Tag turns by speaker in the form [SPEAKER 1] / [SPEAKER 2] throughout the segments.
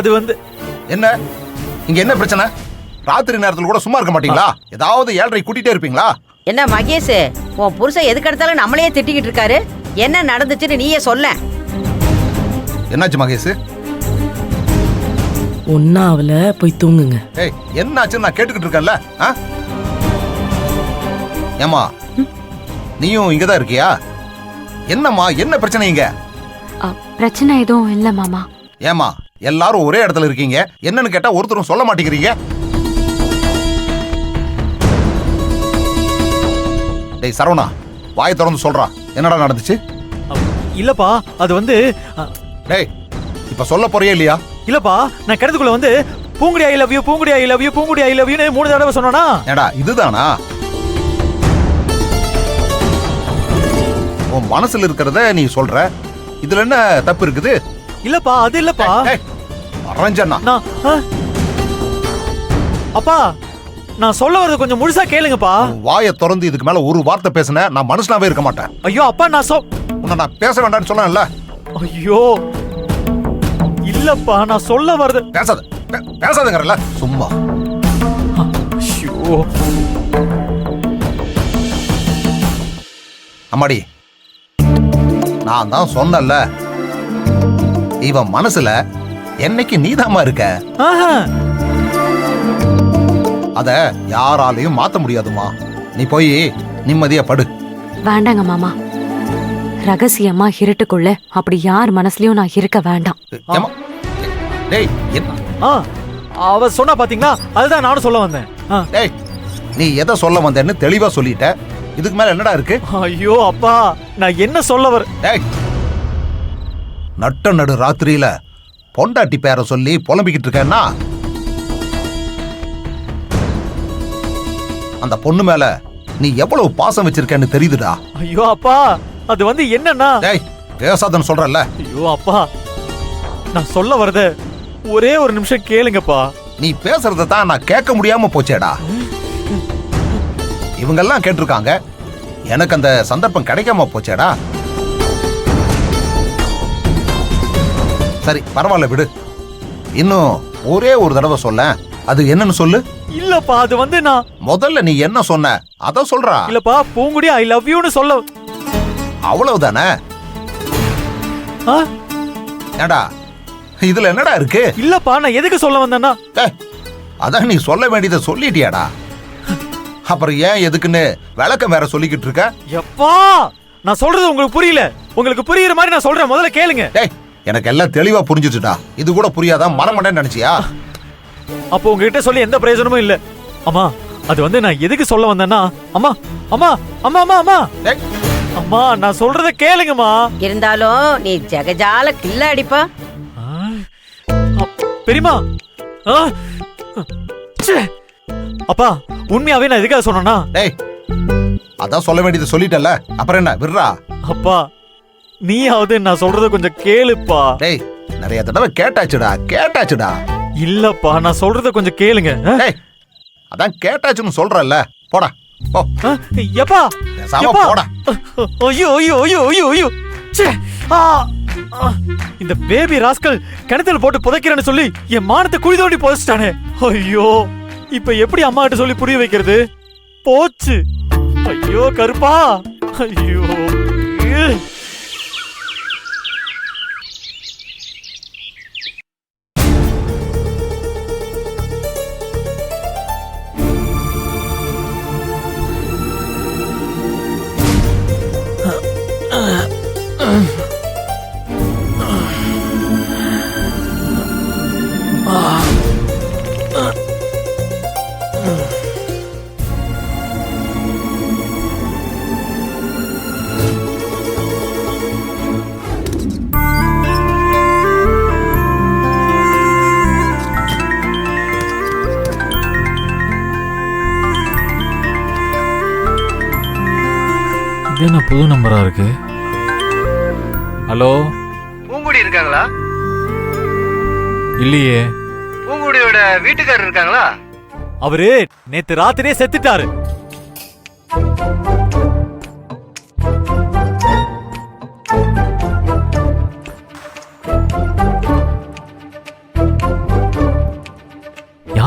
[SPEAKER 1] அது வந்து
[SPEAKER 2] என்ன இங்க என்ன பிரச்சனை? ராத்திரி நேரத்துல கூட சும்மா இருக்க மாட்டீங்களா? ஏதாவது 7:30 கூட்டிட்டே இருப்பீங்களா?
[SPEAKER 3] என்ன மகேஷ், உன் புருஷன் எதுக்கு எடுத்தாலும் நம்மளையே திட்டிக்கிட்டு இருக்காரு. என்ன நடந்துச்சுன்னு நீயே சொல்ல.
[SPEAKER 2] என்னாச்சு மகேஷ்?
[SPEAKER 4] ஒன்னா அவளை போய் தூங்குங்க.
[SPEAKER 2] ஏய் என்னாச்சுன்னு நான் கேட்டுக்கிட்டு இருக்கேன்ல. ஏமா நீயும் இங்கதான் இருக்கியா? என்னம்மா என்ன பிரச்சனை இங்க?
[SPEAKER 5] பிரச்சனை எதுவும் இல்ல மாமா.
[SPEAKER 2] ஏமா எல்லாரும் ஒரே இடத்துல இருக்கீங்க, என்னன்னு கேட்டா ஒருத்தரும் சொல்ல மாட்டேங்கிறீங்க. டேய் சரவணா, வாயை திறந்து சொல்றா, என்னடா நடந்துச்சு?
[SPEAKER 1] இல்லப்பா, அது வந்து
[SPEAKER 2] டேய் இப்ப சொல்ல போறியா இல்லையா?
[SPEAKER 1] இல்லப்பா, நான் கிடத்துக்குள்ள வந்து Poongudi I love you, Poongudi I love you, Poongudi I love யூன்னு 3 தடவை சொன்னா.
[SPEAKER 2] ஏடா இதுதானா உன் மனசுல இருக்கிறத நீ சொல்ற? இதுல என்ன தப்பு இருக்குது?
[SPEAKER 1] இல்லப்பா, அது இல்லப்பா.
[SPEAKER 2] அரஞ்சண்ணா,
[SPEAKER 1] அப்பா நான் சொல்ல வரது கொஞ்சம் முழுசா கேளுங்கப்பா.
[SPEAKER 2] வாயை திறந்து இதுக்கு மேல ஒரு வார்த்தை பேசுன நான் மனுஷனாவே இருக்க மாட்டேன்.
[SPEAKER 1] ஐயோ அப்பா,
[SPEAKER 2] உன்னை நான் பேச வேண்டாம்னு சொன்னேன்ல.
[SPEAKER 1] ஐயோ இல்லப்பா, நான் சொல்ல வரது.
[SPEAKER 2] பேசாதங்கறல சும்மா.
[SPEAKER 1] ஐயோ
[SPEAKER 2] அம்மாடி, நான் தான் சொன்னல, இவன் மனசுல என்னைக்கு நீதாமா இருக்க. அத யாராலையும் மாத்த முடியாதுமா. நீ போய் நிம்மதியா படு.
[SPEAKER 5] வேண்டாங்க மாமா, ரகசியமா இருட்டுக்குள்ள அப்படி யார் மனசுலயும் நான் இருக்க வேண்டாம்.
[SPEAKER 2] டேய்
[SPEAKER 1] அவ சொன்னா பாத்தீங்களா, அதுதான் நானும் சொல்ல வந்தேன்.
[SPEAKER 2] டேய் நீ எதை சொல்ல வந்தேன்னு தெளிவா சொல்லிட்ட, இதுக்கு மேல என்னடா இருக்கு?
[SPEAKER 1] ஐயோ அப்பா, நான் என்ன சொல்ல வர?
[SPEAKER 2] டேய் நட்ட நடு ராத்திரியில பொண்டாட்டி பேரை சொல்லி புலம்பிக்கிட்டு இருக்கேன்னா அந்த பொண்ணு மேல நீ எவ்வளவு பாசம் வச்சிருக்கேன்னு தெரியுதுடா.
[SPEAKER 1] ஐயோ அப்பா, அது வந்து என்னன்னா.
[SPEAKER 2] டேய் பேசாதன்னு சொல்றல.
[SPEAKER 1] ஐயோ அப்பா, நான் சொல்ல வரத ஒரே ஒரு நிமிஷம் கேளுங்கப்பா.
[SPEAKER 2] நீ பேசுறத தான் நான் கேட்க முடியாம போச்சேடா. இவங்கெல்லாம் கேட்டிருக்காங்க, எனக்கு அந்த சந்தர்ப்பம் கிடைக்காம போச்சேடா. சரி பரவாயில்ல விடு, இன்னும் ஒரே ஒரு தடவை சொல்ல. அது என்னன்னு சொல்லு.
[SPEAKER 1] இல்லப்பா, அது வந்து நான்
[SPEAKER 2] முதல்ல நீ என்ன சொன்ன அத சொல்றா.
[SPEAKER 1] இல்லப்பா, பூங்குடி ஐ லவ் யூன்னு சொல்ல.
[SPEAKER 2] அவ்வளவுதானே? ஏடா இதுல என்னடா இருக்கு?
[SPEAKER 1] இல்லப்பா, நான் எதுக்கு சொல்ல வந்தேன்னா.
[SPEAKER 2] அதான் நீ சொல்ல வேண்டியதை சொல்லிட்டியாடா, அப்புறம் ஏன் எதுக்குன்னு விளக்கம் வேற சொல்லிக்கிட்டு இருக்க.
[SPEAKER 1] எப்பா, நான் சொல்றது உங்களுக்கு புரியல. உங்களுக்கு புரியுற மாதிரி நான் சொல்றேன், முதல்ல கேளுங்க.
[SPEAKER 2] டேய் எனக்கு எல்லாம் தெளிவா புரிஞ்சுச்சுடா, இது கூட புரியாதா மனமண்டன்னு நினைச்சியா?
[SPEAKER 1] அப்போ உங்ககிட்ட சொல்லி எந்த பிரயோஜனமும் இல்ல. அம்மா, அது வந்து நான் எதுக்கு சொல்ல வந்தேன்னா. அம்மா அம்மா அம்மா அம்மா அம்மா அம்மா, நான் சொல்றத கேளுங்கம்மா.
[SPEAKER 3] இருந்தாலும் நீ ஜெகஜால கில்ல அடிப்பா.
[SPEAKER 1] பெரியமா, அப்பா உண்மையாவே நான் எதுக்காக சொன்னா.
[SPEAKER 2] டேய் அதான் சொல்ல வேண்டியது சொல்லிட்டல, அப்புறம் என்ன விடுறா.
[SPEAKER 1] அப்பா நீயாவது நான் சொல்றத கொஞ்சம் கேளுப்பா.
[SPEAKER 2] டேய் நிறைய தடவை கேட்டாச்சுடா.
[SPEAKER 1] இல்லப்பா, நான் சொல்றத கொஞ்சம் கேளுங்க.
[SPEAKER 2] டேய் அதான் கேட்டாச்சுன்னு சொல்றல்ல, போடா போ.
[SPEAKER 1] எப்பா
[SPEAKER 2] பேசாம போடா.
[SPEAKER 1] ஐயோ ஐயோ ஐயோ ஐயோ ஐயோ, இந்த பேபி ராஸ்கல் கிணத்துல போட்டு புதைக்கிறேன்னு சொல்லி என் மானத்தை குழி தோண்டி புதைச்சிட்டானே. ஐயோ, இப்ப எப்படி அம்மா கிட்ட சொல்லி புரிய வைக்கிறது? போச்சு. ஐயோ கருப்பா, ஐயோ. இது என்ன புது நம்பரா இருக்கு? ஹலோ,
[SPEAKER 6] பூங்குடி இருக்காங்களா?
[SPEAKER 1] இல்லையே.
[SPEAKER 6] பூங்குடியோட வீட்டுக்காரர் இருக்காங்களா?
[SPEAKER 1] அவரு நேத்து ராத்திரியே செத்துட்டாரு.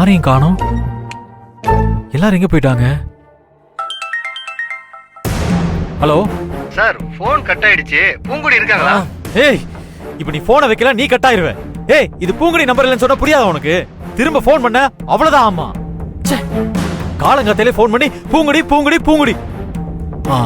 [SPEAKER 1] யாரையும் காணோம். எல்லாரும் எங்க போயிட்டாங்க? ஹலோ
[SPEAKER 6] சார் போன் கட் ஆயிடுச்சு. பூங்குடி இருக்காங்களா?
[SPEAKER 1] ஏய், இப்ப நீ போனை வைக்கல, நீ கட் ஆயிருவ. ஏய், இது பூங்குடி நம்பர் இல்லைன்னு சொன்னா புரியாத உனக்கு? திரும்ப போன் பண்ண அவ்வளவுதான். ஆமா, காலங்காத்தாலே போன் பண்ணி பூங்குடி பூங்குடி பூங்குடி. ஆ,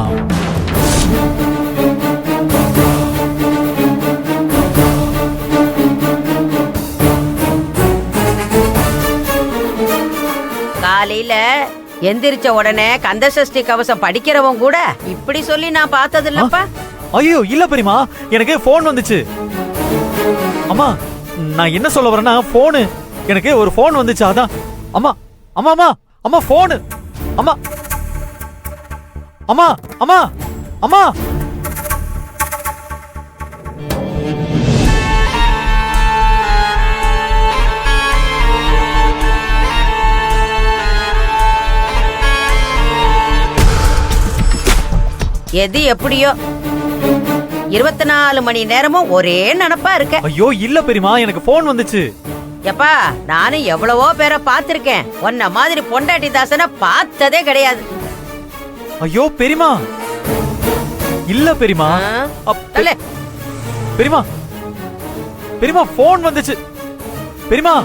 [SPEAKER 3] காலையில எந்திரிச்ச உடனே கந்தசஷ்டி கவசம் படிக்கிறவன் கூட இப்படி சொல்லி நான் பார்த்தது இல்லப்பா.
[SPEAKER 1] ஐயோ இல்ல பெரியமா, எனக்கு போன் வந்துச்சு. அம்மா, நான் என்ன சொல்ல வரேன்னா, போனு எனக்கு ஒரு போன் வந்துச்சு, அதான். அம்மா அம்மா அம்மா அம்மா போனு. அம்மா அம்மா அம்மா அம்மா.
[SPEAKER 3] எது எப்படியோ 24 மணி நேரமும் ஒரே நினப்பா இருக்க.
[SPEAKER 1] ஐயோ இல்ல பெரியமா, எனக்கு போன் வந்துச்சு.
[SPEAKER 3] எப்பா, நானும் எவ்வளவோ பேரை பார்த்திருக்கேன். உன்ன மாதிரி பொண்டாட்டி தாசனை பார்த்ததே கிடையாது.
[SPEAKER 1] ஐயோ பெரியமா, இல்ல பெரியமா.
[SPEAKER 3] சொல்லு.
[SPEAKER 1] பெரியமா பெரியமா போன் வந்துச்சு பெரியமா.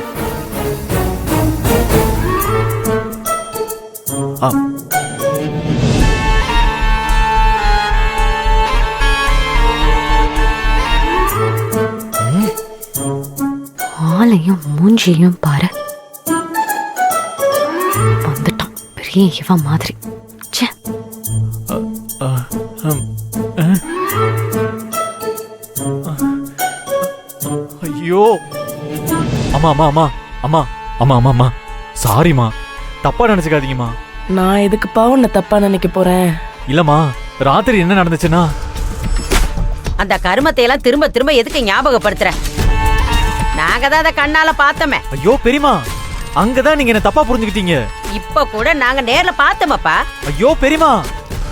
[SPEAKER 5] ஆளையும் மூஞ்சியும் பாரு, வந்துட்டான் பெரிய இவன் மாதிரி. ச்சே.
[SPEAKER 1] ஐயோ அம்மா அம்மா அம்மா அம்மா அம்மா அம்மா அம்மா சாரிம்மா, தப்பா நினைச்சுக்காதீங்கம்மா.
[SPEAKER 4] நான் எதுக்குப்பா உன்னை தப்பா நினைக்க போறேன்?
[SPEAKER 1] இல்லம்மா, ராத்திரி என்ன நடந்துச்சுன்னா,
[SPEAKER 3] அந்த கருமத்தை எல்லாம் திரும்ப திரும்ப எதுக்கு ஞாபகப்படுத்துற? நாங்க தான் அதை கண்ணால பார்த்தோமே.
[SPEAKER 1] ஐயோ பெரியமா, அங்கதான் நீங்க என்ன தப்பா புரிஞ்சுக்கிட்டீங்க.
[SPEAKER 3] இப்ப கூட நாங்க நேர்ல பார்த்தோமப்பா.
[SPEAKER 1] ஐயோ பெரியமா,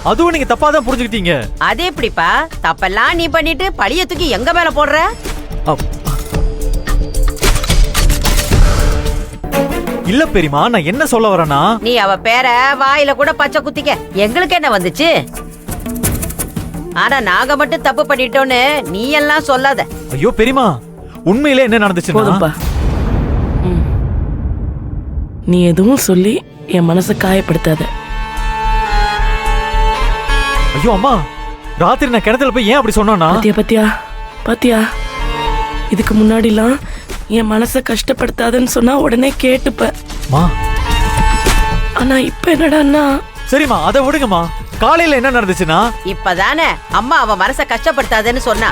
[SPEAKER 1] அதுவும் நீங்க தப்பா தான் புரிஞ்சுக்கிட்டீங்க.
[SPEAKER 3] அது எப்படிப்பா? தப்பெல்லாம் நீ பண்ணிட்டு பழிய தூக்கி எங்க மேல போடுற?
[SPEAKER 1] இல்ல பெரியமா, நான் என்ன சொல்ல வரேன்னா,
[SPEAKER 3] நீ அவ பேர வாயில கூட பச்சை குத்திக்க, எங்களுக்கு என்ன வந்துச்சு? ஆனா நாங்க மட்டும் தப்பு பண்ணிட்டோன்னு நீ எல்லாம் சொல்லாத.
[SPEAKER 1] ஐயோ பெரியமா, உண்மையிலே என்ன நடந்துச்சுன்னா,
[SPEAKER 4] போதும்பா. நீ எதுவும் சொல்லி என் மனசை காயப்படுத்தாத.
[SPEAKER 1] ஐயோ அம்மா, ராத்திரி நான் கிணத்துல போய் ஏன் அப்படி சொன்னா,
[SPEAKER 4] பாத்தியா பாத்தியா பாத்தியா, இதுக்கு முன்னாடிலாம் என் மனசை கஷ்டப்படுத்தாதன்னு சொன்னா உடனே கேட்டுப்ப.
[SPEAKER 1] மா,
[SPEAKER 4] ஆனா இப்ப என்னடான்னா,
[SPEAKER 1] சரிம்மா அதை விடுங்கம்மா. காலையில என்ன நடந்துச்சுன்னா,
[SPEAKER 3] இப்பதானே அம்மா அவ மனச கஷ்டப்படுத்தாதேன்னு சொன்னா.